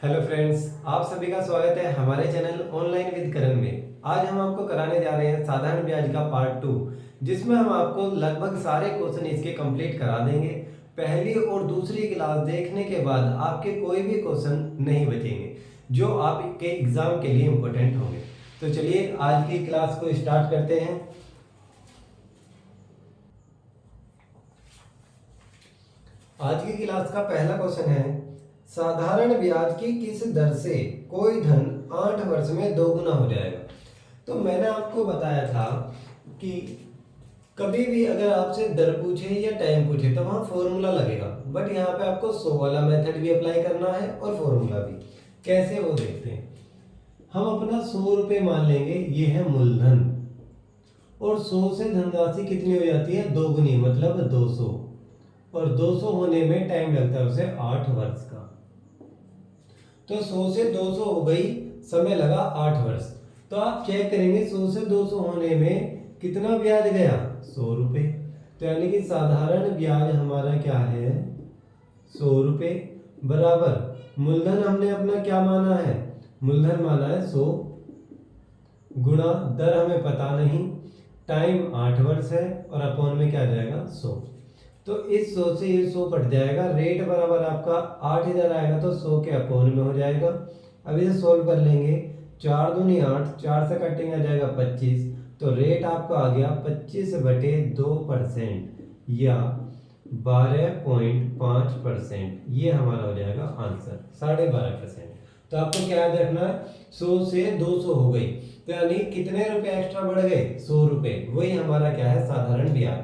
Hello friends, आप सभी का स्वागत है हमारे चैनल ऑनलाइन विद करण में। आज हम आपको कराने जा रहे हैं साधारण ब्याज का पार्ट 2, जिसमें हम आपको लगभग सारे क्वेश्चन इसके कंप्लीट करा देंगे। पहली और दूसरी क्लास देखने के बाद आपके कोई भी क्वेश्चन नहीं बचेंगे जो आपके एग्जाम के लिए इम्पोर्टेंट होंगे। तो चलिए आज की क्लास को स्टार्ट करते हैं। आज की क्लास का पहला क्वेश्चन है, साधारण ब्याज की किस दर से कोई धन 8 वर्ष में दोगुना हो जाएगा। तो मैंने आपको बताया था कि कभी भी अगर आपसे दर पूछे या टाइम पूछे तो वहां फॉर्मूला लगेगा, बट यहाँ पे आपको 100 वाला मेथड भी अप्लाई करना है और फॉर्मूला भी। कैसे वो देखते हैं। हम अपना 100 रुपये मान लेंगे, ये है मूलधन, और 100 से धनराशि कितनी हो जाती है, दोगुनी, मतलब 200, और 200 होने में टाइम लगता है उसे 8 वर्ष का। तो 100 से 200 हो गई, समय लगा 8 वर्ष। तो आप चेक करेंगे 100 से 200 होने में कितना ब्याज गया, 100 रुपये। तो यानी कि साधारण ब्याज हमारा क्या है, 100 रुपये, बराबर मूलधन हमने अपना क्या माना है, मूलधन माना है 100, गुणा दर हमें पता नहीं, टाइम 8 वर्ष है, और अपॉन में क्या जाएगा 100। तो इस 100 से ये 100 कट जाएगा, रेट बराबर आपका 8 इधर आएगा तो 100 के अपॉन में हो जाएगा। अब इसे सोल्व कर लेंगे, 4 दूनी 8, 4 से कटेंगे आ जाएगा 25, तो रेट आपका आ गया 25/2% या 12.5%। ये हमारा हो जाएगा आंसर, 12.5%। तो आपको क्या याद रखना है, 100 से 200 हो गई, तो यानी कितने रुपए एक्स्ट्रा बढ़ गए, 100 रुपए। वही हमारा क्या है, साधारण ब्याज।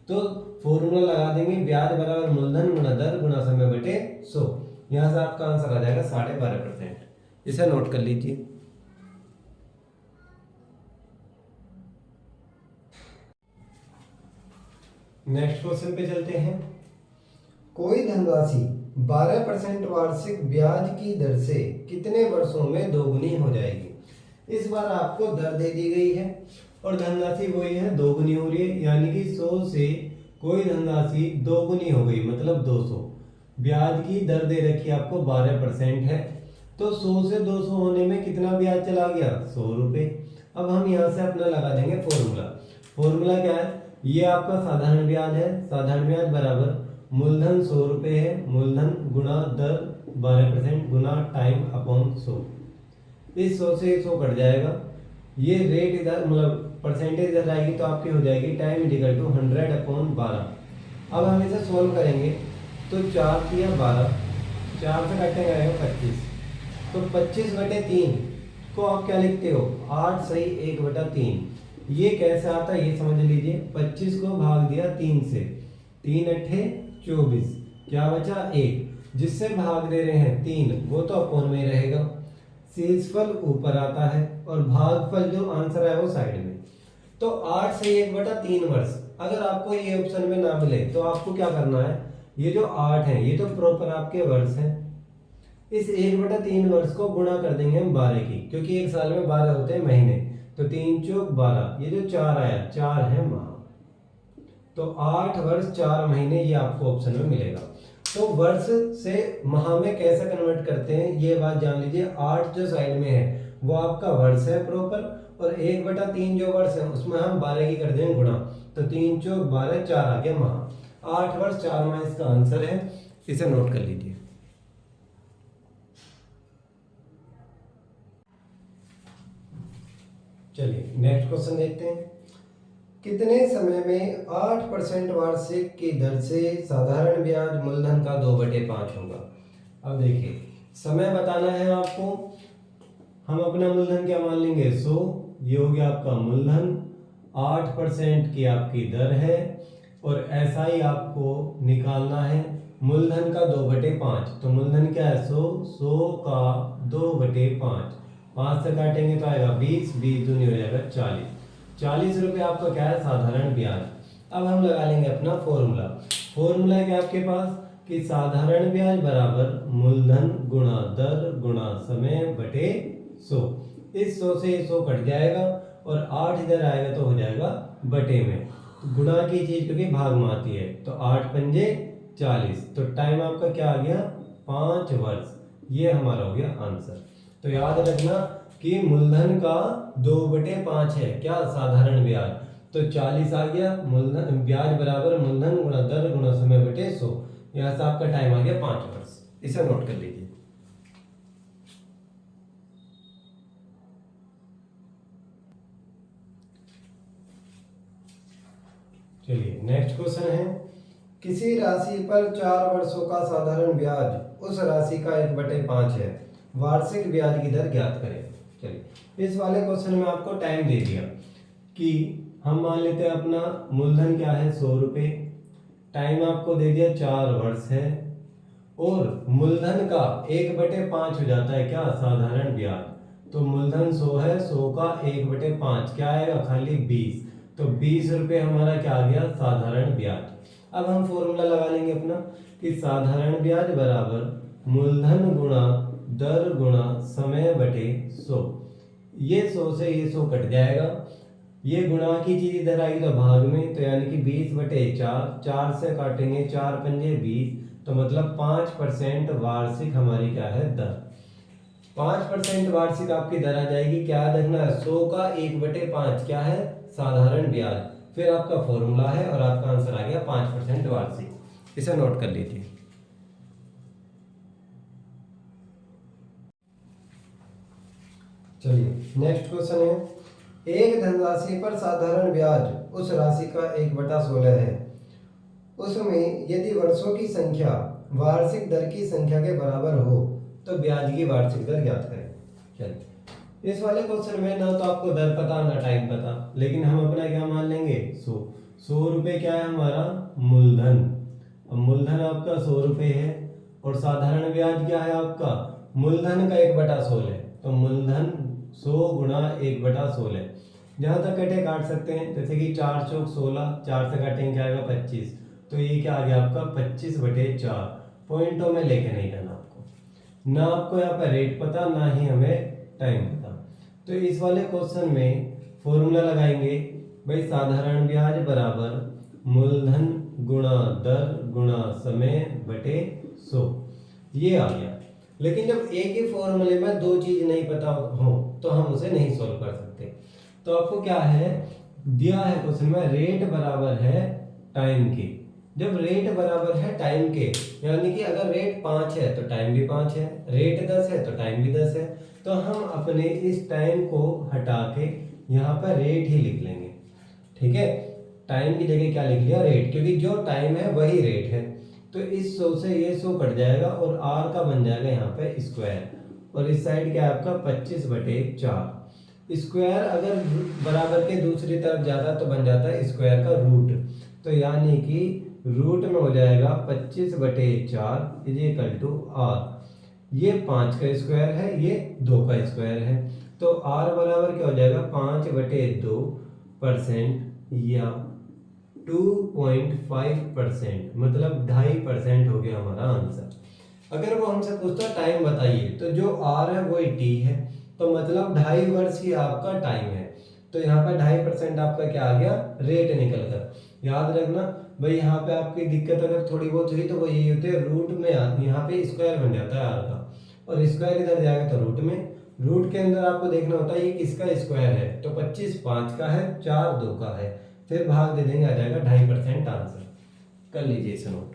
तो फॉर्मूला लगा देंगे, ब्याज बराबर मूलधन गुणा दर गुणा समय बटे 100। यहां से आपका आंसर आ जाएगा 12.5%। इसे नोट कर लीजिए। नेक्स्ट क्वेश्चन पे चलते हैं। कोई धनराशि 12% वार्षिक ब्याज की दर से कितने वर्षों में दोगुनी हो जाएगी। इस बार आपको दर दे दी गई है और धनराशि वही है, दोगुनी हो रही है, यानी कि 100 से कोई धनराशि दोगुनी हो गई, मतलब 200। ब्याज की दर दे रखी आपको 12% है, तो 100 से 200 होने में कितना ब्याज चला गया, 100 रुपये। अब हम यहाँ से अपना लगा देंगे फॉर्मूला। फॉर्मूला क्या है, ये आपका साधारण ब्याज है, साधारण ब्याज बराबर मूलधन 100 रुपये है, मूलधन गुणा दर 12% गुणा टाइम अपॉन 100। इस 100 से 100 कट जाएगा, ये रेट इधर मतलब परसेंटेज इधर आएगी, तो आपकी हो जाएगी टाइम इक्वल टू 100/12। अब हम इसे सोल्व करेंगे, तो 4 या 12, 4 से काटेंगे आएगा 25, तो 25/3 को आप क्या लिखते हो, 8 सही 1/3। ये कैसे आता है ये समझ लीजिए। 25 को भाग दिया 3 से, 3 अट्ठे 24, क्या बचा 1, जिससे भाग दे रहे हैं 3, वो तो अपॉन में ही रहेगा। शेषफल ऊपर आता है और भागफल जो आंसर है वो साइड में। तो 8 से 1/3 वर्ष अगर आपको ये ऑप्शन में ना मिले तो आपको क्या करना है, ये जो 8 है ये तो प्रॉपर आपके वर्ष है, इस 1/3 वर्ष को गुणा कर देंगे हम 12 की, क्योंकि एक साल में 12 होते हैं महीने। तो 3 चौक 12, ये जो 4 आया, 4 है माह, तो 8 वर्ष 4 महीने ये आपको ऑप्शन में मिलेगा। तो वर्ष से माह में कैसे कन्वर्ट करते हैं ये बात जान लीजिए। 8 जो साइड में है वो आपका वर्ष है प्रॉपर, और 1/3 जो वर्ष है उसमें हम 12 की कर देंगे गुणा, तो 3 चौक 12, 4 आ गया माह। 8 वर्ष 4 माह इसका आंसर है, इसे नोट कर लीजिए। चलिए नेक्स्ट क्वेश्चन देखते हैं। कितने समय में 8% वार्षिक की दर से साधारण ब्याज मूलधन का 2/5 होगा। अब देखिए, समय बताना है आपको। हम अपना मूलधन क्या मान लेंगे, 100, ये हो गया आपका मूलधन, 8% की आपकी दर है, और ऐसा ही आपको निकालना है मूलधन का 2/5। तो मूलधन क्या है, 100, 100 का 2/5, 5 से काटेंगे तो आएगा 20, 20 दूनी हो जाएगा 40, 40 रुपये आपका क्या है, साधारण ब्याज। अब हम लगा लेंगे अपना फॉर्मूला। फॉर्मूला है क्या आपके पास कि साधारण ब्याज बराबर मूलधन गुणा दर गुणा समय बटे 100। इस 100 से 100 कट जाएगा और 8 इधर आएगा तो हो जाएगा बटे में। तो गुणा की चीज क्योंकि भाग में आती है, तो 8 पंजे 40, तो टाइम आपका क्या आ गया, 5 वर्ष। ये हमारा हो गया आंसर। तो याद रखना कि मूलधन का 2/5 है क्या, साधारण ब्याज। तो 40 आ गया, मूलधन ब्याज बराबर मूलधन गुणा दर गुणा समय बटे 100। यहाँ से आपका टाइम आ गया 5 वर्ष। इसे नोट कर लीजिए। चलिए नेक्स्ट क्वेश्चन है, किसी राशि पर 4 वर्षों का साधारण ब्याज उस राशि का 1/5 है, वार्षिक ब्याज की दर ज्ञात करें। चलिए इस वाले क्वेश्चन में आपको टाइम दे दिया कि हम मान लेते हैं अपना मूलधन क्या है 100 रुपये, टाइम आपको दे दिया 4 वर्ष है, और मूलधन का 1/5 हो जाता है क्या, साधारण ब्याज। तो मूलधन 100 है, 100 का 1/5 क्या आएगा, खाली 20। तो 20 रुपये हमारा क्या आ गया, साधारण ब्याज। अब हम फॉर्मूला लगा लेंगे अपना कि साधारण ब्याज बराबर मूलधन गुणा दर गुणा समय बटे 100। ये 100 से ये 100 कट जाएगा, ये गुणा की चीज इधर आएगी तो भाग में, तो यानी कि 20/4, 4 से काटेंगे 4 पंजे 20, तो मतलब 5% वार्षिक हमारी क्या है, दर। 5% वार्षिक आपकी दर आ जाएगी। क्या देखना है, 100 का 1/5 क्या है, साधारण ब्याज। फिर आपका फॉर्मूला है और आपका आंसर आ गया 5% वार्षिक। इसे नोट कर लीजिए। चलिए नेक्स्ट क्वेश्चन है, एक धनराशि पर साधारण ब्याज उस राशि का 1/16 है, उसमें यदि वर्षों की संख्या वार्षिक दर की संख्या के बराबर हो तो ब्याज की वार्षिक दर ज्ञात करें। चलिए इस वाले क्वेश्चन में ना तो आपको दर पता ना टाइम पता, लेकिन हम अपना क्या मान लेंगे, 100 रुपये क्या है हमारा मूलधन। अब मूलधन आपका 100 रुपये है और साधारण ब्याज क्या है आपका, मूलधन का 1/16 है, तो मूलधन 100 गुणा 1/16। जहाँ तक कटे काट सकते हैं, जैसे कि 4 चौक 16, 4 से काटेंगे क्या आएगा 25, तो ये क्या आ गया आपका 25/4। पॉइंटों में लेके नहीं जाना आपको, ना आपको यहाँ पर रेट पता ना ही हमें टाइम पता। तो इस वाले क्वेश्चन में फॉर्मूला लगाएंगे भाई, साधारण ब्याज बराबर मूलधन गुणा दर गुणा समय बटे 100, ये आ गया। लेकिन जब एक ही फॉर्मूले में दो चीज नहीं पता हो तो हम उसे नहीं सॉल्व कर सकते। तो आपको क्या है दिया है क्वेश्चन में, रेट बराबर है टाइम के। जब रेट बराबर है टाइम के, यानी कि अगर रेट 5 है तो टाइम भी 5 है, रेट 10 है तो टाइम भी 10 है, तो हम अपने इस टाइम को हटा के यहाँ पर रेट ही लिख लेंगे। ठीक है, टाइम की जगह क्या लिख लिया, रेट, क्योंकि जो टाइम है वही रेट है। तो इस 100 से ये 100 कट जाएगा और आर का बन जाएगा यहाँ पे स्क्वायर, और इस साइड क्या है आपका 25/4। स्क्वायर अगर बराबर के दूसरी तरफ जाता तो बन जाता है स्क्वायर का रूट, तो यानी कि रूट में हो जाएगा 25/4 इज इक्वल टू आर। ये 5 का स्क्वायर है, ये 2 का स्क्वायर है, तो आर बराबर क्या हो जाएगा 5/2% या 2.5%, मतलब 2.5% हो गया हमारा आंसर। अगर वो हमसे पूछता टाइम बताइए, तो जो आर है वो टी है, तो मतलब 2.5 वर्ष ही आपका टाइम है। तो यहाँ पे 2.5% आपका क्या आ गया, रेट निकल कर। याद रखना भाई, यहाँ पे आपकी दिक्कत अगर थोड़ी बहुत हुई तो वो यही होती है, रूट में यहाँ पे स्क्वायर बन जाता है आर का, और स्क्वायर इधर जाएगा तो रूट में। रूट के अंदर आपको देखना होता है ये किसका स्क्वायर है, तो 25 5 का है, 4 2 का है, फिर भाग दे देंगे, आ जाएगा 2.5% आंसर। कर लीजिए इसे नोट।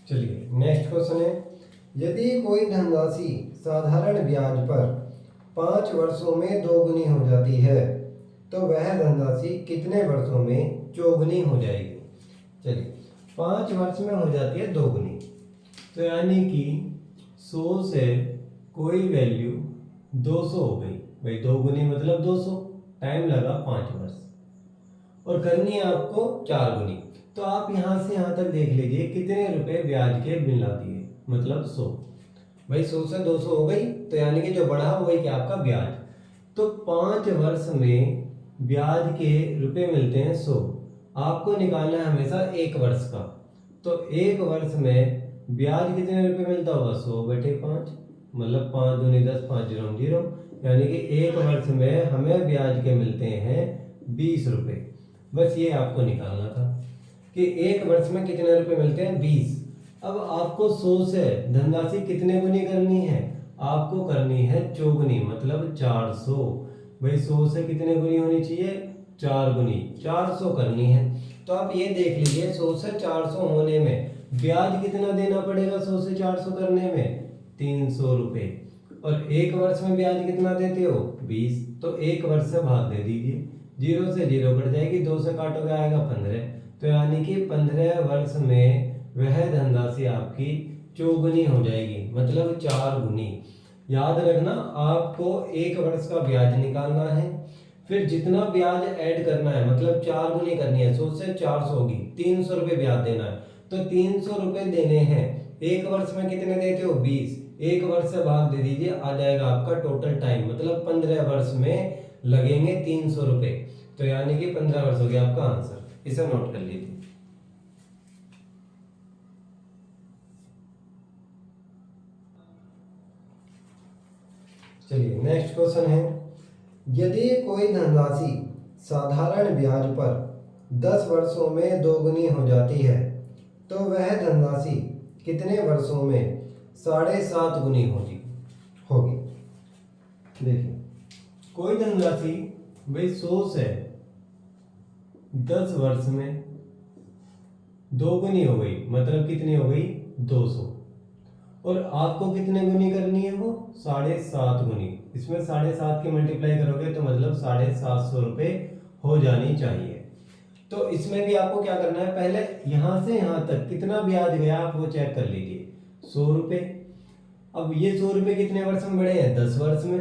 चलिए नेक्स्ट क्वेश्चन है, यदि कोई धनराशि साधारण ब्याज पर 5 वर्षों में दोगुनी हो जाती है तो वह धनराशि कितने वर्षों में चौगुनी हो जाएगी। चलिए 5 वर्ष में हो जाती है दोगुनी, तो यानी कि 100 से कोई वैल्यू 200 हो गई भाई, दोगुनी मतलब 200, टाइम लगा 5 वर्ष, और करनी है आपको 4 गुनी। तो आप यहाँ से यहाँ तक देख लीजिए कितने रुपए ब्याज के मिला दिए, मतलब 100। भाई 100 से 200 हो गई, तो यानी कि जो बढ़ा वही क्या आपका ब्याज। तो 5 वर्ष में ब्याज के रुपए मिलते हैं 100, आपको निकालना है हमेशा 1 वर्ष का। तो 1 वर्ष में ब्याज कितने रुपए मिलता होगा, 100/5, मतलब 5 दूनी 10, 5 0 0, यानी कि 1 वर्ष में हमें ब्याज के मिलते हैं 20 रुपए। बस ये आपको निकालना था कि एक वर्ष में कितने रुपए मिलते हैं, 20। अब आपको 100 से धनराशि कितने गुनी करनी है, आपको करनी है चौगुनी, मतलब 400। भाई 100 से कितने गुनी होनी चाहिए, 4 गुनी, 400 करनी है। तो आप ये देख लीजिए 100 से 400 होने में ब्याज कितना देना पड़ेगा, 100 से 400 करने में 300 रुपये। और एक वर्ष में ब्याज कितना देते हो, 20। तो एक वर्ष से भाग दे दीजिए, 0 से 0 कट जाएगी, 2 से काटोगे आएगा 15। तो यानी कि 15 वर्ष में वह धनराशि आपकी चौगुनी हो जाएगी, मतलब 4 गुनी। याद रखना आपको एक वर्ष का ब्याज निकालना है, फिर जितना ब्याज ऐड करना है, मतलब 4 गुनी करनी है, 100 से 400 होगी, 300 रुपये ब्याज देना है। तो 300 रुपये देने हैं, एक वर्ष में कितने देते हो, 20। एक वर्ष से भाग दे दीजिए, आ जाएगा आपका टोटल टाइम, मतलब 15 वर्ष में लगेंगे 300 रुपये। तो यानी कि 15 वर्ष हो गया आपका आंसर, इसे नोट कर लीजिए। चलिए नेक्स्ट क्वेश्चन है, यदि कोई धनराशि साधारण ब्याज पर 10 वर्षों में दोगुनी हो जाती है तो वह धनराशि कितने वर्षों में 7.5 गुनी होगी। देखिए कोई धनराशि भाई 100 से 10 वर्ष में दोगुनी हो गई, मतलब कितनी हो गई, 200। और आपको कितने गुनी करनी है, वो 7.5 गुनी। इसमें 7.5 की मल्टीप्लाई करोगे तो मतलब 750 रुपये हो जानी चाहिए। तो इसमें भी आपको क्या करना है, पहले यहाँ से यहाँ तक कितना ब्याज गया आप वो चेक कर लीजिए, 100 रुपये। अब ये 100 रुपये कितने वर्ष में बढ़े हैं, 10 वर्ष में।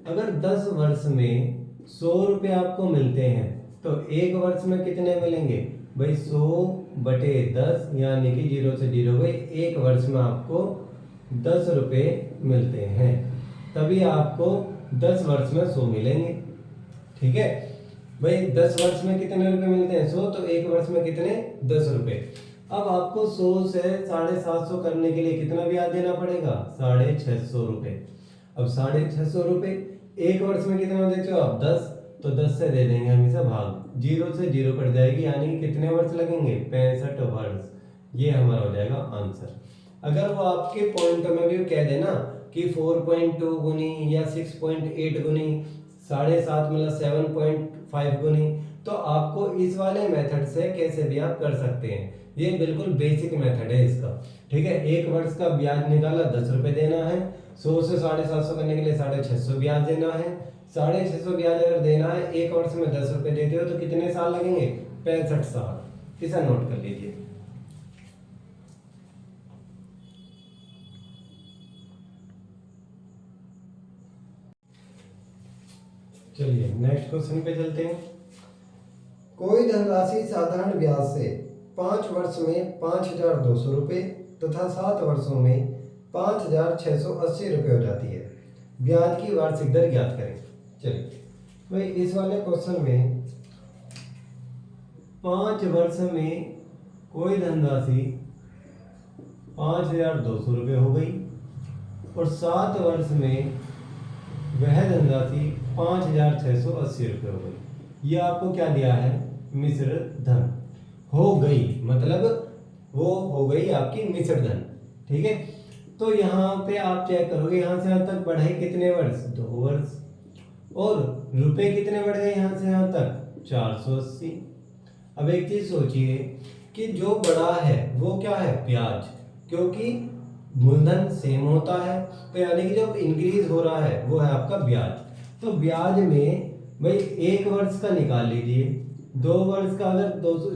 अगर 10 वर्ष में 100 रुपये आपको मिलते हैं तो एक वर्ष में कितने मिलेंगे भाई, 100/10, यानी कि 0 से 0 गई, एक वर्ष में आपको 10 रुपये मिलते हैं। तभी आपको 10 वर्ष में 100 मिलेंगे। ठीक है भाई, 10 वर्ष में कितने रुपए मिलते हैं, 100, तो एक वर्ष में कितने, 10 रुपये। अब आपको 100 से 750 करने के लिए कितना ब्याज देना पड़ेगा, 650 रुपये। अब 650 रुपये एक वर्ष में कितना देते हो आप, 10, तो 10 से दे देंगे हम इसे भाग, 0 से 0 कट जाएगी, यानी कितने वर्ष लगेंगे, 65 वर्ष। ये हमारा हो जाएगा आंसर। अगर वो आपके पॉइंट में भी कह देना कि 4.2 गुनी या 6.8 गुनी, 7.5 मतलब 7.5 गुनी, तो आपको इस वाले मेथड से कैसे भी आप कर सकते हैं। ये बिल्कुल बेसिक मेथड है इसका। ठीक है, एक वर्ष का ब्याज निकाला, 10 रुपये देना है, 100 से 750 करने के लिए 650 ब्याज देना है। 650 ब्याज अगर देना है, एक वर्ष में 10 रुपये देते हो तो कितने साल लगेंगे, 65 साल। इसे नोट कर लीजिए। चलिए नेक्स्ट क्वेश्चन पे चलते हैं। कोई धनराशि साधारण ब्याज से 5 वर्ष में 5,200 रुपये तथा 7 वर्षों में 5,680 रुपये हो जाती है। ब्याज की वार्षिक दर ज्ञात करें। चलिए भाई, इस वाले क्वेश्चन में 5 वर्ष में कोई धनराशि 5,200 रुपये हो गई और 7 वर्ष में वह धनराशि 5,680 रुपये हो गई। ये आपको क्या दिया है, मिश्र धन हो गई, मतलब वो हो गई आपकी मिश्र धन। ठीक है, तो यहाँ पे आप चेक करोगे, यहाँ से यहाँ तक बढ़े कितने वर्ष, 2 वर्ष, और रुपए कितने बढ़ गए यहाँ से यहाँ तक, 480। अब एक चीज सोचिए कि जो बड़ा है वो क्या है, ब्याज, क्योंकि मूलधन सेम होता है, तो यानी कि जब इंक्रीज हो रहा है वो है आपका ब्याज। तो ब्याज में भाई एक वर्ष का निकाल लीजिए, 2 वर्ष का अगर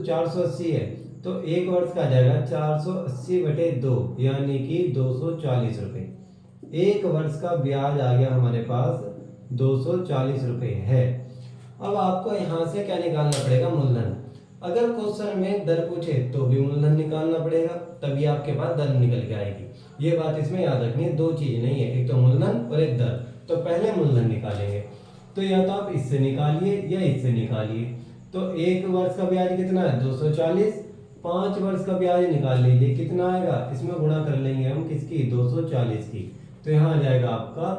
480 है तो एक वर्ष का आ जाएगा 480/2, यानी कि 240 रुपये। एक वर्ष का ब्याज आ गया हमारे पास 240 रुपये है। अब आपको यहाँ से क्या निकालना पड़ेगा, मूलधन। अगर क्वेश्चन में दर पूछे तो भी मूलधन निकालना पड़ेगा, तभी आपके पास दर निकल के आएगी। ये बात इसमें याद रखनी है, 2 चीज नहीं है, एक तो मूलधन और एक दर। तो पहले मूलधन निकालेंगे, तो या तो आप इससे निकालिए या इससे निकालिए। तो एक वर्ष का ब्याज कितना है, 240, 5 वर्ष का ब्याज निकाल लीजिए, कितना आएगा, इसमें गुणा कर लेंगे हम किसकी, 240 की। तो यहाँ आ जाएगा आपका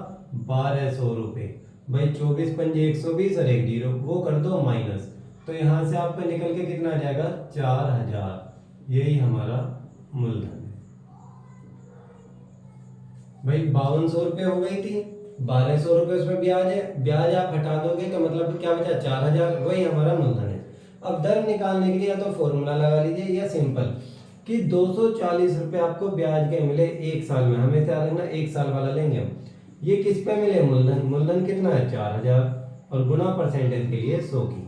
1200 रुपये। भाई 24 पंजे 120 और 1 जीरो, वो कर दो माइनस, तो यहाँ से आपका निकल के कितना आ जाएगा 4000, यही हमारा मूलधन है। भाई 5200 रुपये हो गई थी, 1200 रुपये उसमें ब्याज है, ब्याज आप हटा दोगे तो मतलब क्या बचा 4000, वही हमारा मूलधन है। अब दर निकालने के लिए या तो फॉर्मूला लगा लीजिए या सिंपल कि 240 रुपये आपको ब्याज के मिले एक साल में, हमें क्या लेना एक साल वाला लेंगे हम। ये किस पे मिले मूलधन, मूलधन कितना है 4000 और गुना परसेंटेज के लिए 100 की,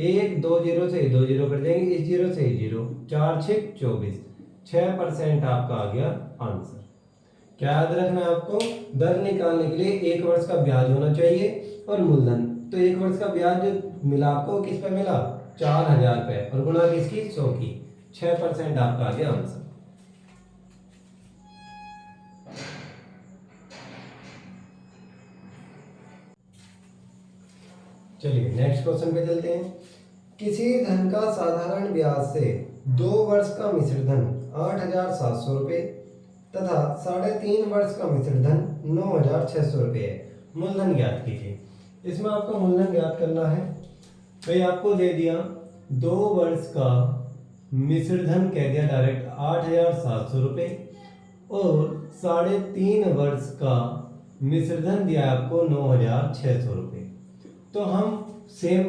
1 2 जीरो से 2 जीरो कर देंगे, इस जीरो से जीरो, 4 6 24, 6% आपका आ गया आंसर। क्या याद रखना है आपको, दर निकालने के लिए 1 वर्ष का ब्याज होना चाहिए और मूलधन, तो 1 वर्ष का ब्याज जो मिला आपको किस पे मिला 4000 पे और गुना किसकी 100 की, 6% आपका आ गया आंसर। चलिए नेक्स्ट क्वेश्चन पे चलते हैं। किसी धन का साधारण ब्याज से 2 वर्ष का मिश्र धन 8700 रुपये तथा 3.5 वर्ष का मिश्र धन 9600 रुपये है, मूलधन ज्ञात कीजिए। इसमें आपको मूलधन ज्ञात करना है। भाई आपको दे दिया 2 वर्ष का मिश्र धन कह दिया डायरेक्ट 8700 रुपये और 3.5 वर्ष का मिश्र धन दिया आपको 9600 रुपये। तो हम सेम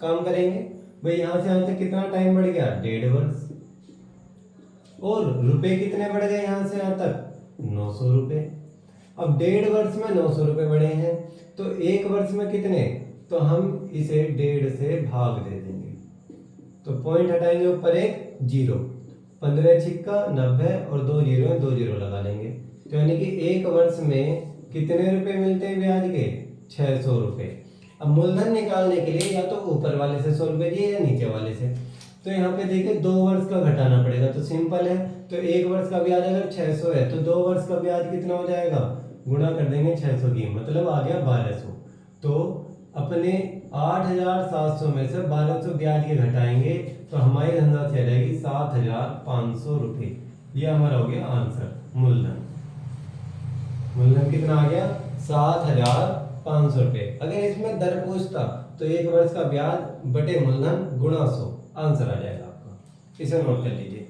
काम करेंगे। भाई यहाँ से यहाँ तक कितना टाइम बढ़ गया 1.5 वर्ष और रुपए कितने बढ़ गए यहाँ से यहाँ तक 900 रुपये। अब 1.5 वर्ष में 900 रुपये बढ़े हैं तो 1 वर्ष में कितने, तो हम इसे 1.5 से भाग दे देंगे, तो पॉइंट हटाएंगे ऊपर एक जीरो, 15 छिक्का 90 और 2 जीरो 2 जीरो लगा लेंगे, तो यानी कि 1 वर्ष में कितने रुपए मिलते हैं ब्याज के 600 रुपये। अब मूलधन निकालने के लिए या तो ऊपर वाले से 100 रुपये दिए या नीचे वाले से, तो यहाँ पे देखिए 2 वर्ष का घटाना पड़ेगा, तो सिंपल है। तो 1 वर्ष का ब्याज अगर 600 है तो 2 वर्ष का ब्याज कितना हो जाएगा, गुणा कर देंगे 600 की, मतलब आ गया 1200। तो अपने 8700 में से 1200 ब्याज के घटाएंगे तो हमारी धनराशि आ जाएगी 7500 रुपये। ये हमारा हो गया आंसर मूलधन। मूलधन कितना आ गया 7500 रुपये। अगर इसमें दर पूछता तो 1 वर्ष का ब्याज बटे मूलधन गुणा 100, आंसर आ जाएगा आपका। इसे नोट कर लीजिए।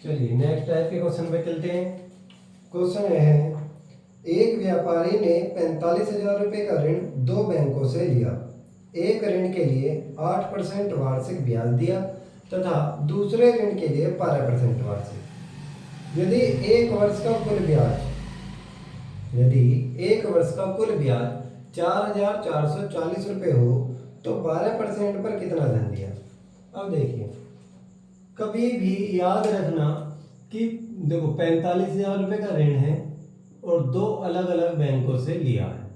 चलिए नेक्स्ट टाइप के क्वेश्चन पे चलते हैं। क्वेश्चन है, एक व्यापारी ने 45,000 रुपये का ऋण 2 बैंकों से लिया। एक ऋण के लिए 8% वार्षिक ब्याज दिया तथा दूसरे ऋण के लिए 12% वार्षिक। यदि 1 वर्ष का कुल ब्याज 4,440 रुपये हो तो 12% पर कितना धन दिया। अब देखिए कभी भी याद रखना कि देखो 45,000 रुपये का ऋण है और 2 अलग अलग बैंकों से लिया है,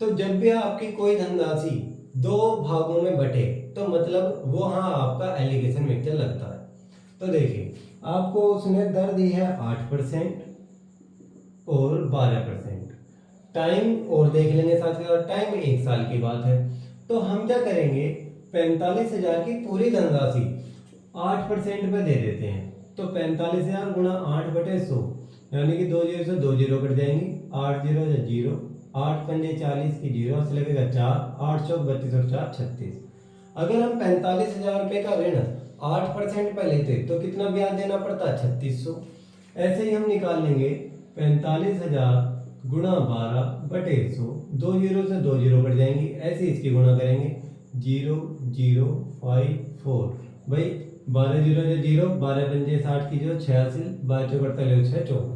तो जब भी आपकी कोई धनराशि 2 भागों में बटे तो मतलब वो हाँ आपका एलिगेशन मिक्सचर लगता है। तो देखिए आपको उसने दर दी है 8% और 12%, टाइम और देख लेंगे साथ में, और टाइम 1 साल की बात है। तो हम क्या करेंगे 45,000 की पूरी धनराशि 8% पे दे देते हैं, तो 45,000 गुणा 8/100 यानी कि 2 जीरो से 2 जीरो कट जाएंगी, 8 जीरो या जीरो, 8 पंजे 40 की जीरो से लगेगा 4, 8 चौक 32 और 4 36। अगर हम 45,000 रुपये का ऋण 8% पे लेते तो कितना ब्याज देना पड़ता 3600। ऐसे ही हम निकाल लेंगे 45,000 गुणा 12/100, 2 जीरो से 2 जीरो कट जाएंगी, ऐसे इसकी गुणा करेंगे 0 0 5 4, भाई 12 जीरो से जीरो, 12 पंजे 60 की जो 86, 12 चौक 48 6 54।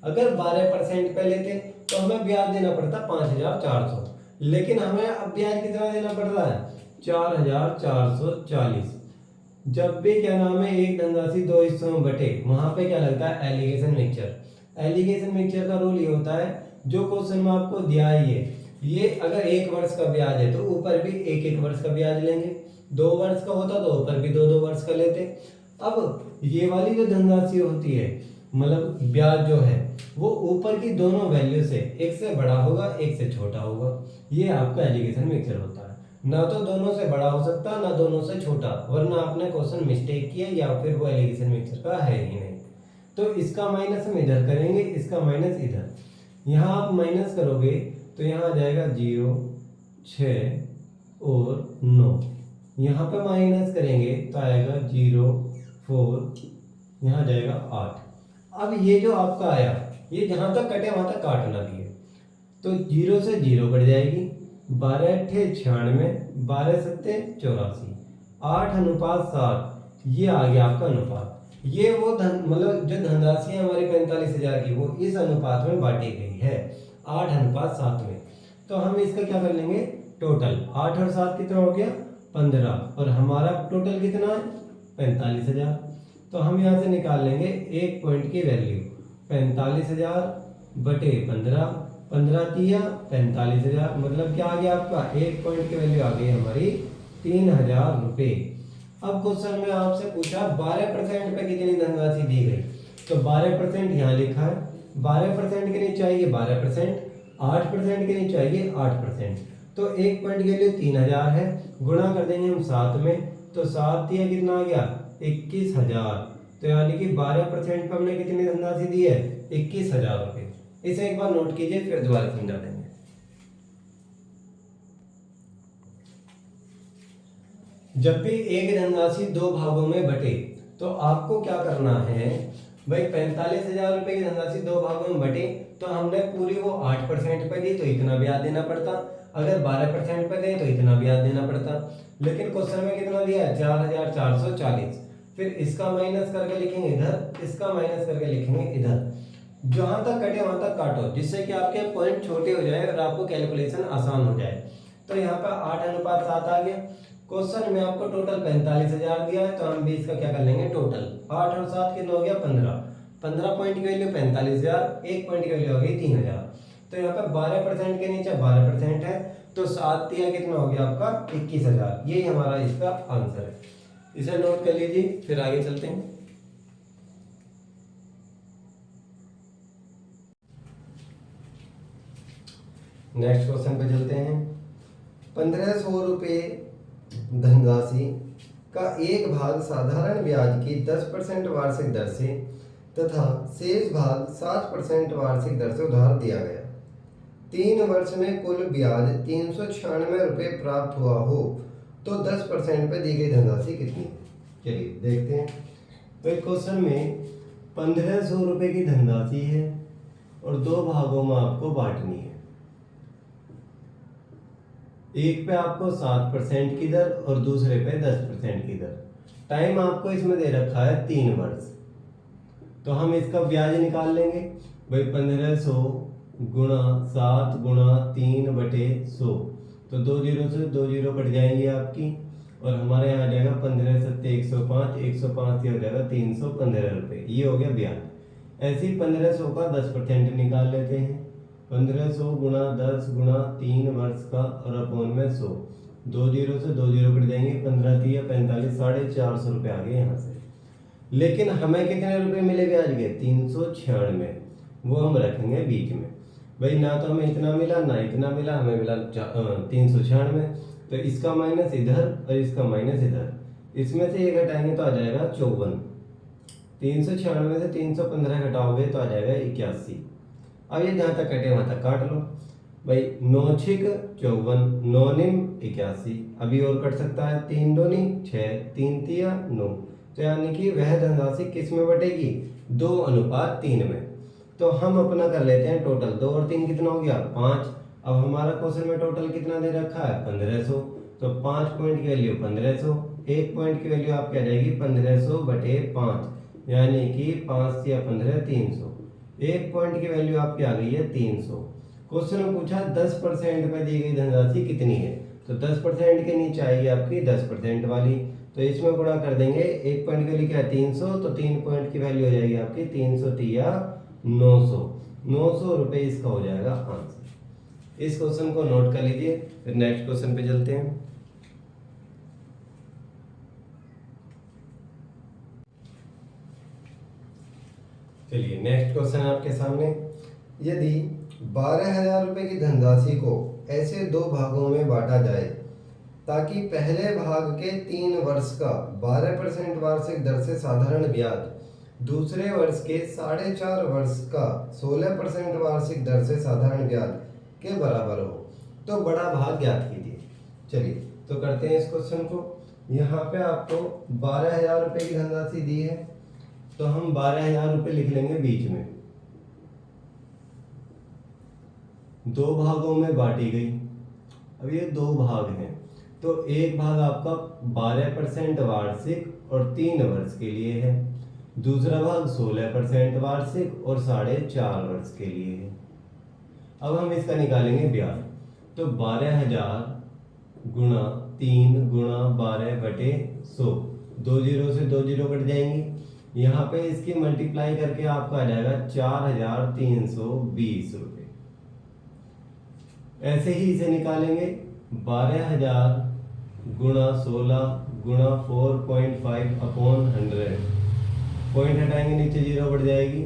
अगर 12% पे लेते तो हमें ब्याज देना पड़ता 5,400, लेकिन हमें अब ब्याज कितना देना पड़ रहा है 4,440। जब भी क्या नाम है एक धनराशि 2 हिस्सों में बटे, वहां पे क्या लगता है एलिगेशन मिक्सचर। एलिगेशन मिक्सचर का रूल ये होता है जो क्वेश्चन में आपको दिया है ये अगर 1 वर्ष का ब्याज है तो ऊपर भी 1 वर्ष का ब्याज लेंगे, 2 वर्ष का होता तो ऊपर भी 2 वर्ष का लेते। अब ये वाली जो धनराशि होती है मतलब ब्याज जो है वो ऊपर की दोनों वैल्यू से एक से बड़ा होगा एक से छोटा होगा, ये आपका एलिगेशन मिक्सचर होता है। ना तो दोनों से बड़ा हो सकता ना दोनों से छोटा, वरना आपने क्वेश्चन मिस्टेक किया या फिर वो एलिगेशन मिक्सचर का है ही नहीं। तो इसका माइनस हम इधर करेंगे, इसका माइनस इधर। यहाँ आप माइनस करोगे तो यहाँ आ जाएगा 0, 6 और 9। यहाँ पे माइनस करेंगे तो आएगा 0, 4, यहाँ जाएगा 8। अब ये जो आपका आया, ये जहाँ तक कटे वहाँ तक काटना भी है, तो 0 से 0 कट जाएगी, 12 अट्ठे 96, 12 सत्ते 84, 8:7। ये आ गया आपका अनुपात। ये वो मतलब जो धनराशि है हमारी 45,000 की, वो इस अनुपात में बांटी गई है 8:7 में। तो हम इसका क्या कर लेंगे, टोटल 8 और 7 कितना हो गया 15, और हमारा टोटल कितना है 45,000। तो हम यहाँ से निकाल लेंगे एक पॉइंट की वैल्यू 45,000 बटे 15, 15 तिया 45,000, मतलब क्या आ गया आपका, एक पॉइंट की वैल्यू आ गई हमारी 3,000 रुपये। अब क्वेश्चन में आपसे पूछा 12% पे कितनी धनराशि दी गई, तो 12% यहाँ लिखा है, 12% के नीचे आइए 12%, 8% के नीचे आइए 8%। तो एक पॉइंट के लिए 3,000 है, गुणा कर देंगे हम 7 में, तो 7 दिया कितना आ गया 21,000। तो यानी कि 12% पे हमने कितनी धनराशि दी है 21,000 रुपये। इसे एक बार नोट कीजिए, फिर दोबारा समझा देंगे। जब भी एक धनराशि दो भागों में बटे तो आपको क्या करना है भाई, 45,000 रुपए की धनराशि दो भागों में बटे तो हमने पूरी वो 8% पे दी तो इतना ब्याज देना पड़ता, अगर 12% पे गए तो इतना ब्याज देना पड़ता। लेकिन क्वेश्चन में कितना दिया है 4,440। फिर इसका माइनस करके लिखेंगे इधर, इसका माइनस करके लिखेंगे इधर, जहां तक कटे वहां तक काटो, जिससे कि आपके पॉइंट छोटे हो जाए और आपको कैलकुलेशन आसान हो जाए। तो यहाँ पर 8:7 आ गया। क्वेश्चन में आपको टोटल 45,000 दिया है, तो हम भी इसका क्या कर लेंगे टोटल, 8 और 7 कितना हो गया 15, 15 पॉइंट की वैल्यू 45,000, एक पॉइंट की वैल्यू हो गई 3,000। तो यहाँ पे 12% के नीचे 12% है, तो 7 दिया कितना हो गया आपका 21,000। यही हमारा इसका आंसर है, इसे नोट कर लीजिए, फिर आगे चलते हैं। नेक्स्ट क्वेश्चन पे चलते हैं। 1,500 रुपये धनराशि का एक भाग साधारण ब्याज की 10% वार्षिक दर से तथा शेष भाग 7% वार्षिक दर से उधार दिया गया। 3 वर्ष में कुल ब्याज 396 रुपये प्राप्त हुआ हो तो 10% पे दी गई धनराशि कितनी? चलिए देखते हैं। तो क्वेश्चन में 1,500 रुपये की धनराशि है और दो भागों में आपको बांटनी है। एक पे आपको 7% की दर और दूसरे पे 10% की दर। टाइम आपको इसमें दे रखा है 3 वर्ष। तो हम इसका ब्याज निकाल लेंगे भाई, 1,500 गुणा 7 गुणा 3/100, तो 2 जीरो से 2 जीरो कट जाएंगे आपकी, और हमारे यहाँ आ जाएगा 15 सत्ते 105, 105 से हो जाएगा 315 रुपये। ये हो गया ब्याज। ऐसे ही 1,500 का 10% निकाल लेते हैं, 1,500 गुणा 10 गुणा 3 वर्ष का और अपॉन में 100, 2 जीरो से 2 जीरो कट जाएंगे, 15 3 45, 450 रुपये आ गए यहाँ से। लेकिन हमें कितने रुपए मिले ब्याज के 396, वो हम रखेंगे बीच में भाई, ना तो हमें इतना मिला ना इतना मिला, हमें मिला 396। तो इसका माइनस इधर और इसका माइनस इधर, इसमें से ये घटाएंगे तो आ जाएगा 54। 396 से 315 घटाओगे तो आ जाएगा 81। अब ये जहाँ तक कटे वहाँ तक काट लो भाई, 9 छिक 54, 9 निम 81, अभी और कट सकता है, 3 दूनी 6, 3 तिया 9। तो यानी कि वह धनराशि किस में बटेगी 2:3 में। तो हम अपना कर लेते हैं टोटल, 2 और 3 कितना हो गया 5। अब हमारा क्वेश्चन में टोटल कितना दे रखा है 1,500, तो 5 पॉइंट की वैल्यू 1,500, एक पॉइंट की वैल्यू आपकी आ जाएगी 1,500 बटे 5, यानी कि 5 या 15 300, एक पॉइंट की वैल्यू आपकी आ गई है 300। क्वेश्चन में पूछा 10% पे दी गई धनराशि कितनी है, तो 10% के नीचे आएगी आपकी 10% वाली, तो इसमें गुणा कर देंगे, एक पॉइंट की वैल्यू क्या है 300, तो 3 पॉइंट की वैल्यू हो जाएगी आपकी 300 या 900, 900 रुपये इसका हो जाएगा आंसर। इस क्वेश्चन को नोट कर लीजिए, फिर नेक्स्ट क्वेश्चन पे चलते हैं। चलिए नेक्स्ट क्वेश्चन आपके सामने। यदि 12,000 रुपये की धनराशि को ऐसे दो भागों में बांटा जाए ताकि पहले भाग के 3 वर्ष का 12% वार्षिक दर से साधारण ब्याज दूसरे वर्ष के 4.5 वर्ष का 16% वार्षिक दर से साधारण ब्याज के बराबर हो तो बड़ा भाग ज्ञात कीजिए। चलिए तो करते हैं इस क्वेश्चन को। यहाँ पे आपको 12,000 रुपये की धनराशि दी है, तो हम 12,000 रुपये लिख लेंगे बीच में, दो भागों में बांटी गई। अब ये दो भाग हैं, तो एक भाग आपका 12% वार्षिक और 3 वर्ष के लिए है, दूसरा भाग 16% वार्षिक और 4.5 वर्ष के लिए है। अब हम इसका निकालेंगे ब्याज, तो 12,000 गुणा 3 गुणा 12/100, 2 जीरो से 2 जीरो कट जाएंगी। यहाँ पे इसकी मल्टीप्लाई करके आपका आ जाएगा 4,320 रुपये। ऐसे ही इसे निकालेंगे 12,000 गुणा 16 गुणा 4.5/100, पॉइंट हटाएंगे नीचे जीरो बढ़ जाएगी,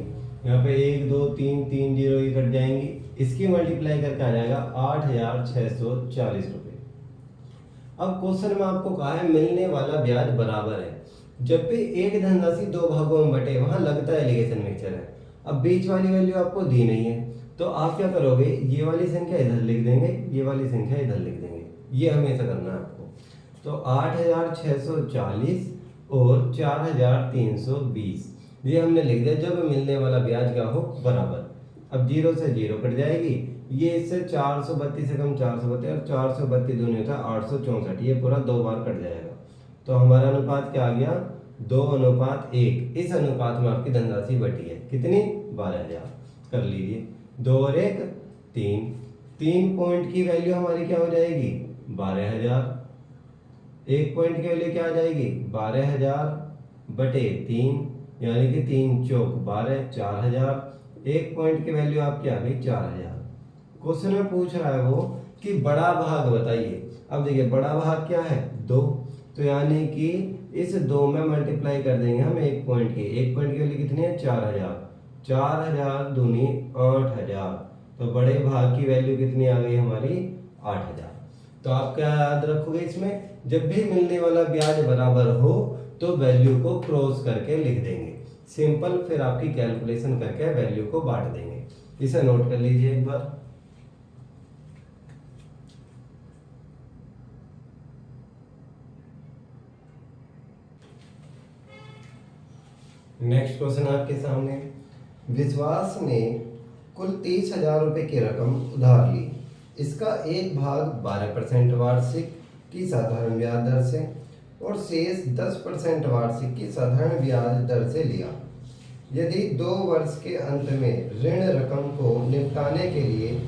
यहाँ पे 1 2 3 3 जीरो ये कट जाएंगी। इसकी मल्टीप्लाई करके आ जाएगा 8,640 रुपये। अब क्वेश्चन में आपको कहा है मिलने वाला ब्याज बराबर है। जब भी एक धनराशि दो भागों में बटे वहां लगता है एलिगेशन मिक्सचर है। अब बीच वाली वैल्यू आपको दी नहीं है, तो आप क्या करोगे, ये वाली संख्या इधर लिख देंगे, ये वाली संख्या इधर लिख देंगे, ये हमेशा करना है आपको। तो 8,640 और 4,320 ये हमने लिख दिया जब मिलने वाला ब्याज क्या हो बराबर। अब जीरो से जीरो कट जाएगी, ये इससे 432 से कम 432 और 432 दूनी होता है 864, ये पूरा 2 बार कट जाएगा। तो हमारा अनुपात क्या आ गया, 2:1। इस अनुपात में आपकी धनराशि बटी है कितनी, 12,000। कर लीजिए, 2 और 1 3, 3 पॉइंट की वैल्यू हमारी क्या हो जाएगी 12,000, 1 पॉइंट की वैल्यू क्या आ जाएगी 12,000 बटे 3, यानी कि 3 चौक 12, 4,000। 1 पॉइंट की वैल्यू आपकी आ गई 4,000। क्वेश्चन में पूछ रहा है वो कि बड़ा भाग बताइए। अब देखिए बड़ा भाग क्या है 2, तो यानी कि इस 2 में मल्टीप्लाई कर देंगे हम 1 पॉइंट की। 1 पॉइंट की वैल्यू कितनी है 4,000, 4,000 दूनी 8,000, तो बड़े भाग की वैल्यू कितनी आ गई हमारी 8,000। तो आप क्या याद रखोगे इसमें, जब भी मिलने वाला ब्याज बराबर हो तो वैल्यू को क्रॉस करके लिख देंगे, सिंपल। फिर आपकी कैलकुलेशन करके वैल्यू को बांट देंगे। इसे नोट कर लीजिए एक बार। नेक्स्ट क्वेश्चन आपके सामने, विश्वास ने कुल 30,000 रुपये की रकम उधार ली। इसका एक भाग 12% वार्षिक की साधारण ब्याज दर से और शेष 10% वार्षिक की साधारण ब्याज दर से लिया। यदि 2 वर्ष के अंत में ऋण रकम को निपटाने के लिए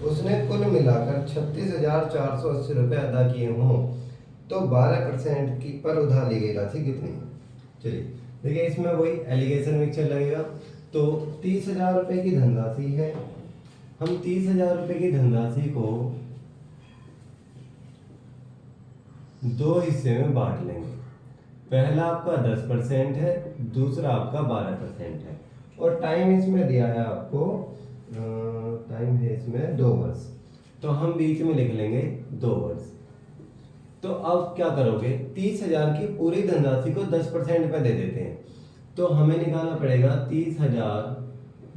उसने कुल मिलाकर 36,480 रुपये अदा किए हों तो 12% की पर उधार ली गई राशि कितनी है। चलिए देखिए, इसमें वही एलिगेशन मिक्सचर लगेगा। तो 30,000 रुपये की धनराशि है, हम 30,000 रुपये की धनराशि को 2 हिस्से में बांट लेंगे। पहला आपका 10% है, दूसरा आपका 12% है, और टाइम इसमें दिया है आपको, टाइम है इसमें 2 वर्ष, तो हम बीच में लिख लेंगे 2 वर्ष। तो अब क्या करोगे, 30,000 की पूरी धनराशि को 10% पे दे देते हैं, तो हमें निकालना पड़ेगा 30,000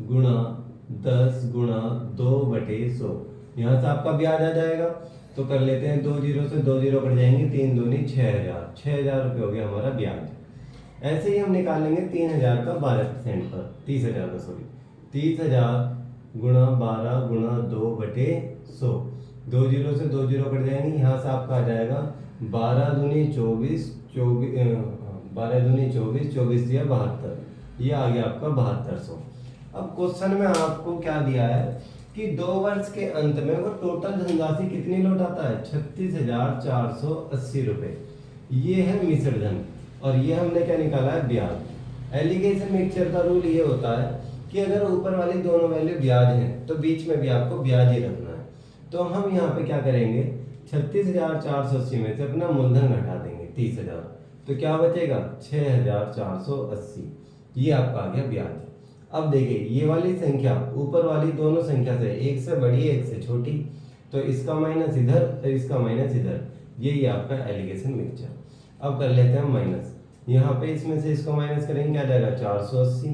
गुणा 10 गुणा 2/100। यहाँ से आपका ब्याज आ जाएगा, तो कर लेते हैं 2 जीरो से 2 जीरो कट जाएंगे, 3 दूनी 6,000, 6,000 रुपये हो गया हमारा ब्याज। ऐसे ही हम निकालेंगे 3,000 का 12% पर, 30,000 का सॉरी, 30,000 गुणा 12 गुणा 2/100, 2 जीरो से 2 जीरो कट जाएंगे, यहाँ से आपका आ जाएगा 12 दूनी 24, 12 दूनी 24, 24 दिया 72, ये आ गया आपका 7200। अब क्वेश्चन में आपको क्या दिया है कि 2 वर्ष के अंत में वो टोटल धनराशि कितनी लौटाता है 36,480 रुपये। ये है मिश्र धन, और ये हमने क्या निकाला है ब्याज। एलिगेशन मिक्सचर का रूल ये होता है कि अगर ऊपर वाली दोनों वैल्यू ब्याज हैं तो बीच में भी आपको ब्याज ही रखना है। तो हम यहाँ पे क्या करेंगे, 36,480 में से अपना मूलधन घटा देंगे 30,000, तो क्या बचेगा 6,480, ये आपका आ गया ब्याज। अब देखिए ये वाली संख्या ऊपर वाली दोनों संख्या से एक से बड़ी एक से छोटी, तो इसका माइनस इधर और इसका माइनस इधर, यही आपका एलिगेशन मिक्सचर। अब कर लेते हैं माइनस, यहाँ पे इसमें से इसको माइनस करेंगे क्या आ जाएगा 480,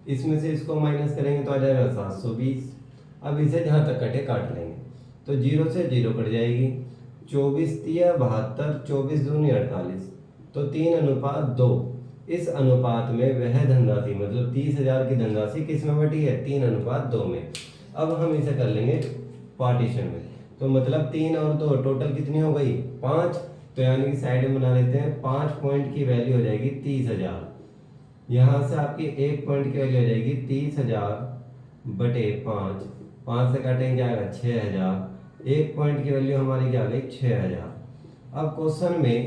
इसमें से इसको माइनस करेंगे तो आ जाएगा 720। अब इसे जहाँ तक कटे काट लेंगे, तो 0 से 0 कट जाएगी, 24 तिया 72, 24 दूनी 48, तो 3:2। इस अनुपात में वह धनराशि मतलब 30,000 की धनराशि किस में बटी है, 3:2 में। अब हम इसे कर लेंगे पार्टीशन में, तो मतलब 3 और 2 टोटल कितनी हो गई 5, तो यानी कि साइड में बना लेते हैं 5 पॉइंट की वैल्यू हो जाएगी 30,000। यहाँ से आपकी 1 पॉइंट की वैल्यू हो जाएगी 30,000 बटे 5, 5 से काटेंगे क्या आएगा 6,000, 1 पॉइंट की वैल्यू हमारी क्या आ गई 6,000। अब क्वेश्चन में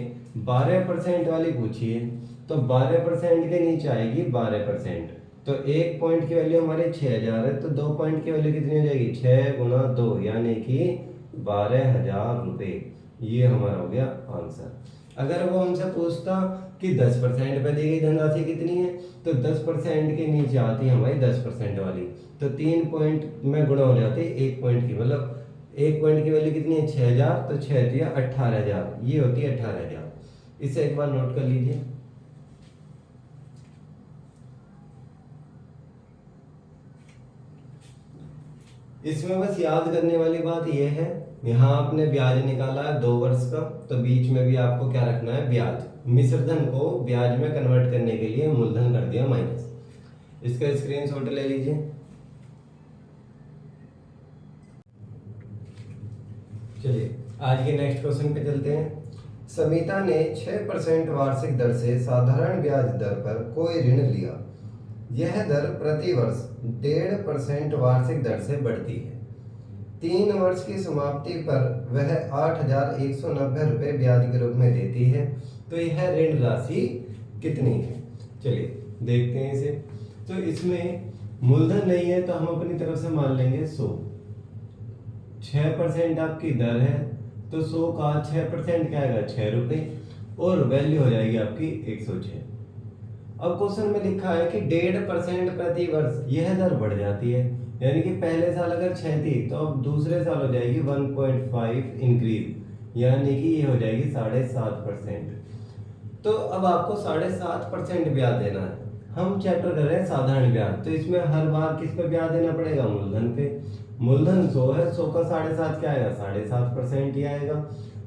12% वाली पूछिए, तो 12% के नीचे आएगी 12%, तो 1 पॉइंट की वैल्यू हमारी 6,000 है, तो 2 पॉइंट की वैल्यू कितनी हो जाएगी 6 गुना 2 यानी कि 12,000 रुपये। ये हमारा हो गया आंसर। अगर वो हमसे पूछता कि 10% पे दी गई धनराशि कितनी है, तो 10% के नीचे आती है हमारी 10% वाली, तो 3 पॉइंट में गुणा हो जाती है 1 पॉइंट की, मतलब 1 पॉइंट की वैल्यू कितनी है 6,000, तो 6 दिया 18,000, ये होती है 18,000। इसे एक बार नोट कर लीजिए। इसमें बस याद करने वाली बात यह है, यहाँ आपने ब्याज निकाला है 2 वर्ष का, तो बीच में भी आपको क्या रखना है ब्याज। मिश्रधन को ब्याज में कन्वर्ट करने के लिए मूलधन कर दिया माइनस। इसका स्क्रीनशॉट ले लीजिए। चलिए आज के नेक्स्ट क्वेश्चन पे चलते हैं। समिता ने 6% वार्षिक दर से साधारण ब्याज दर पर कोई ऋण लिया। यह दर प्रति वर्ष 1.5% वार्षिक दर से बढ़ती है। 3 वर्ष की समाप्ति पर वह 8,190 रुपये ब्याज के रूप में देती है, तो यह ऋण राशि कितनी है। चलिए देखते हैं इसे। तो इसमें मूलधन नहीं है तो हम अपनी तरफ से मान लेंगे 100। 6% आपकी दर है, तो 100 का 6% क्या आएगा 6 रुपये, और वैल्यू हो जाएगी आपकी 106। अब क्वेश्चन में लिखा है कि 1.5% प्रति वर्ष, यह दर बढ़ जाती है, यानी कि पहले साल अगर 6 थी तो अब दूसरे साल हो जाएगी 1.5 इंक्रीज, यानी कि ये हो जाएगी 7.5%। तो अब आपको 7.5% ब्याज देना है। हम चैप्टर कर रहे हैं साधारण ब्याज, तो इसमें हर बार किस पे ब्याज देना पड़ेगा, मूलधन पे। मूलधन 100 है, 100 का 7.5 क्या आएगा 7.5% ही आएगा,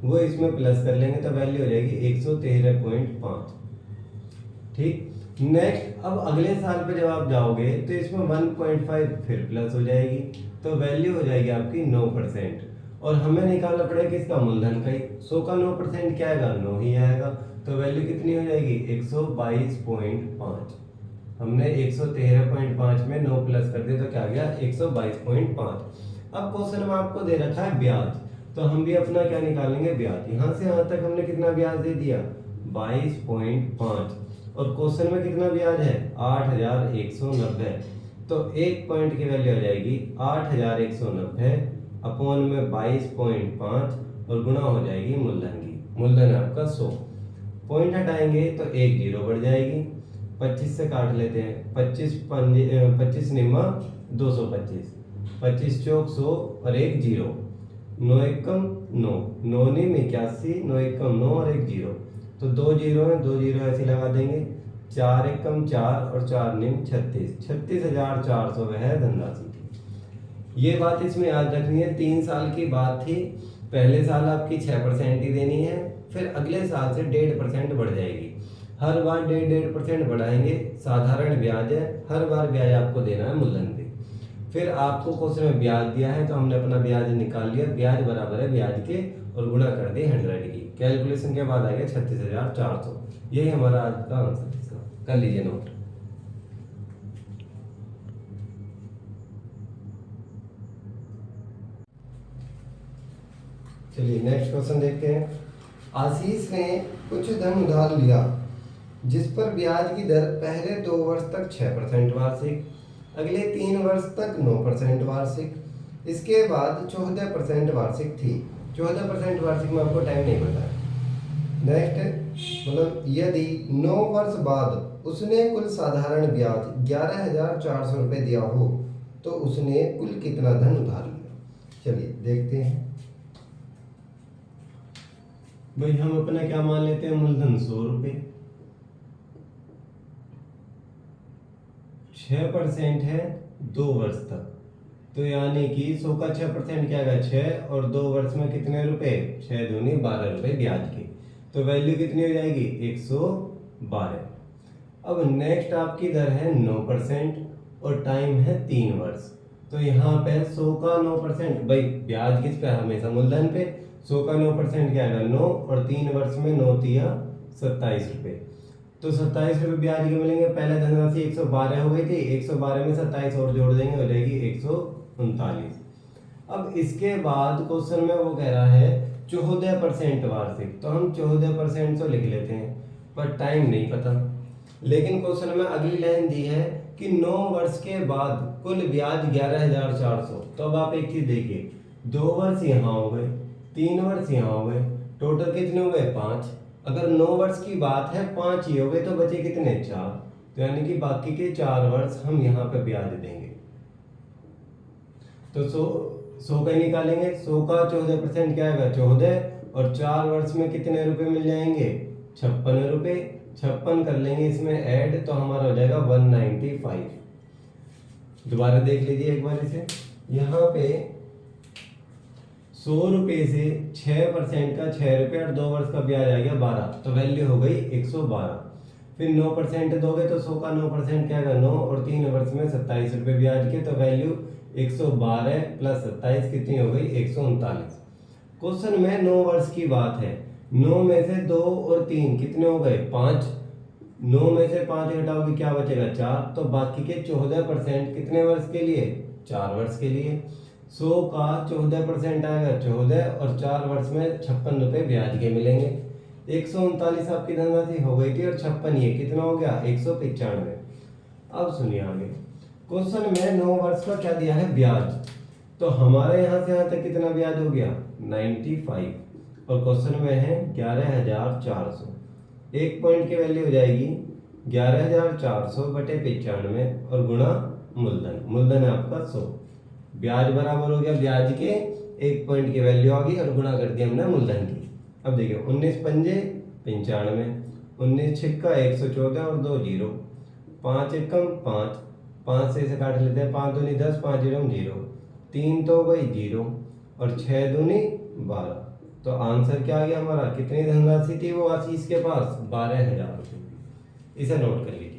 वो इसमें प्लस कर लेंगे तो वैल्यू हो जाएगी 113.5। ठीक, नेक्स्ट अब अगले साल पे जब आप जाओगे तो इसमें 1.5 फिर प्लस हो जाएगी, तो वैल्यू हो जाएगी आपकी 9%। और हमें निकालना पड़ेगा किसका, मूलधन का ही। 100 का 9% क्या आएगा 9 ही आएगा, तो वैल्यू कितनी हो जाएगी 122.5। हमने 113.5 में 9 प्लस कर दिया तो क्या आ गया 122.5। अब क्वेश्चन में आपको दे रखा है ब्याज, तो हम भी अपना क्या निकालेंगे ब्याज। यहाँ से यहाँ तक हमने कितना ब्याज दे दिया 22.5, और क्वेश्चन में कितना ब्याज है 8,190, तो 1 पॉइंट की वैल्यू हो जाएगी 8,190 अपॉन में 22.5 और गुणा हो जाएगी मूलधन की। मूलधन आपका 100, पॉइंट हटाएंगे तो 1 जीरो बढ़ जाएगी, 25 से काट लेते हैं, 25 निम्मा 225, 25 चौक 100 और 1 जीरो, 9 एकम 9, 9 निम 81, 9 एकम 9 और 1 जीरो, तो 2 जीरो है, 2 जीरो ऐसे लगा देंगे, 4 एकम 4 और 4 निम 36, 36,400 वह धनराशि थी। ये बात इसमें याद रखनी है, 3 साल की बात थी। पहले साल आपकी 6% ही देनी है, फिर अगले साल से 1.5% बढ़ जाएगी। हर बार 1.5% बढ़ाएंगे, साधारण ब्याज है, हर बार ब्याज आपको देना है मूलधन पे। फिर आपको क्वेश्चन में ब्याज दिया है तो हमने अपना ब्याज निकाल लिया, ब्याज बराबर है ब्याज के और गुणा कर दी 100 की। कैलकुलेशन के बाद आ गया 36,400। यही हमारा आज का आंसर, इसका कर लीजिए नोट। चलिए नेक्स्ट क्वेश्चन देखते हैं। आशीष ने कुछ धन उधार लिया जिस पर ब्याज की दर पहले 2 वर्ष तक 6% वार्षिक, अगले 3 वर्ष तक 9% वार्षिक, इसके बाद 14% वार्षिक थी। 14% वार्षिक में आपको टाइम नहीं पता है। नेक्स्ट मतलब यदि 9 वर्ष बाद उसने कुल साधारण ब्याज 11,400 रुपये दिया हो तो उसने कुल कितना धन उधार लिया। चलिए देखते हैं। भाई हम अपना क्या मान लेते हैं, मूलधन 100 रुपये, 6% है 2 वर्ष तक, तो यानी कि 100 का 6% क्या आएगा 6, और 2 वर्ष में कितने रुपए, 6 दूनी 12 रुपए ब्याज की, तो वैल्यू कितनी हो जाएगी 112। अब नेक्स्ट आपकी दर है 9% और टाइम है 3 वर्ष। तो यहाँ पे 100 का 9%, भाई ब्याज किस पे, हमेशा मूलधन पे, 100 का 9% क्या आएगा 9, और 3 वर्ष में 9 तिया 27 रुपये, तो 27 रुपये ब्याज के मिलेंगे। पहले धनराशि 112 हो गई थी, 112 में 27 और जोड़ देंगे, हो जाएगी 139। अब इसके बाद क्वेश्चन में वो कह रहा है 14% वार्षिक, तो हम 14% तो लिख लेते हैं, पर टाइम नहीं पता। लेकिन क्वेश्चन में अगली लाइन दी है कि 9 वर्ष के बाद कुल ब्याज 11,400। तो अब आप एक चीज देखिए, 2 वर्ष यहाँ हो गए, 3 वर्ष यहाँ हो गए, टोटल कितने हो गए 5। अगर 9 वर्ष की बात है 5 ही हो गए, तो बचे कितने 4, तो यानी कि बाकी के 4 वर्ष हम यहाँ पे ब्याज देंगे। तो 100 का ही निकालेंगे, 100 का 14% क्या आएगा 14, और 4 वर्ष में कितने रुपए मिल जाएंगे 56 रुपए। 56 कर लेंगे इसमें ऐड, तो हमारा हो जाएगा 195। दोबारा देख लीजिए एक बार इसे, यहाँ पे 100 रुपए से 6% का 6 रुपए और 2 वर्ष का ब्याज आ गया 12, तो वैल्यू हो गई 112। फिर 9% दोगे तो 100 का 9% क्या आएगा 9, और 3 वर्ष में 27 रुपए ब्याज के, तो वैल्यू 112 प्लस 27 कितनी हो गई 139। क्वेश्चन में 9 वर्ष की बात है, 9 में से 2 और 3 कितने हो गए 5, 9 में से 5 घटाओगे क्या बचेगा 4, तो बाकी के 14% कितने वर्ष के लिए 4 वर्ष के लिए। 100 का 14% आएगा 14, और 4 वर्ष में 56 रुपए ब्याज के मिलेंगे। 139 आपकी धनराशि हो गई थी, और 56 ये कितना हो गया 195। अब सुनिए आगे, क्वेश्चन में 9 वर्ष का क्या दिया है ब्याज, तो हमारे यहाँ से यहाँ तक कितना ब्याज हो गया 95, और क्वेश्चन में है 11,400। एक पॉइंट की वैल्यू हो जाएगी 11,400 बटे 95 और गुणा मूलधन, मूलधन है आपका 100, ब्याज बराबर हो गया ब्याज के 1 पॉइंट की वैल्यू आ गई और गुणा कर दिया हमने मूलधन की। अब देखिए 19 पंजे 95, 19 छिक्का 114 और 2 जीरो, 5 एकम 5, 5 से इसे काट लेते हैं, 5 दूनी 10, 5 जीरो 0, 3 तो गई 0, और 6 दूनी 12। तो आंसर क्या आ गया हमारा, कितनी धनराशि थी वो आशीष के पास 12,000 रुपये। इसे नोट कर लीजिए।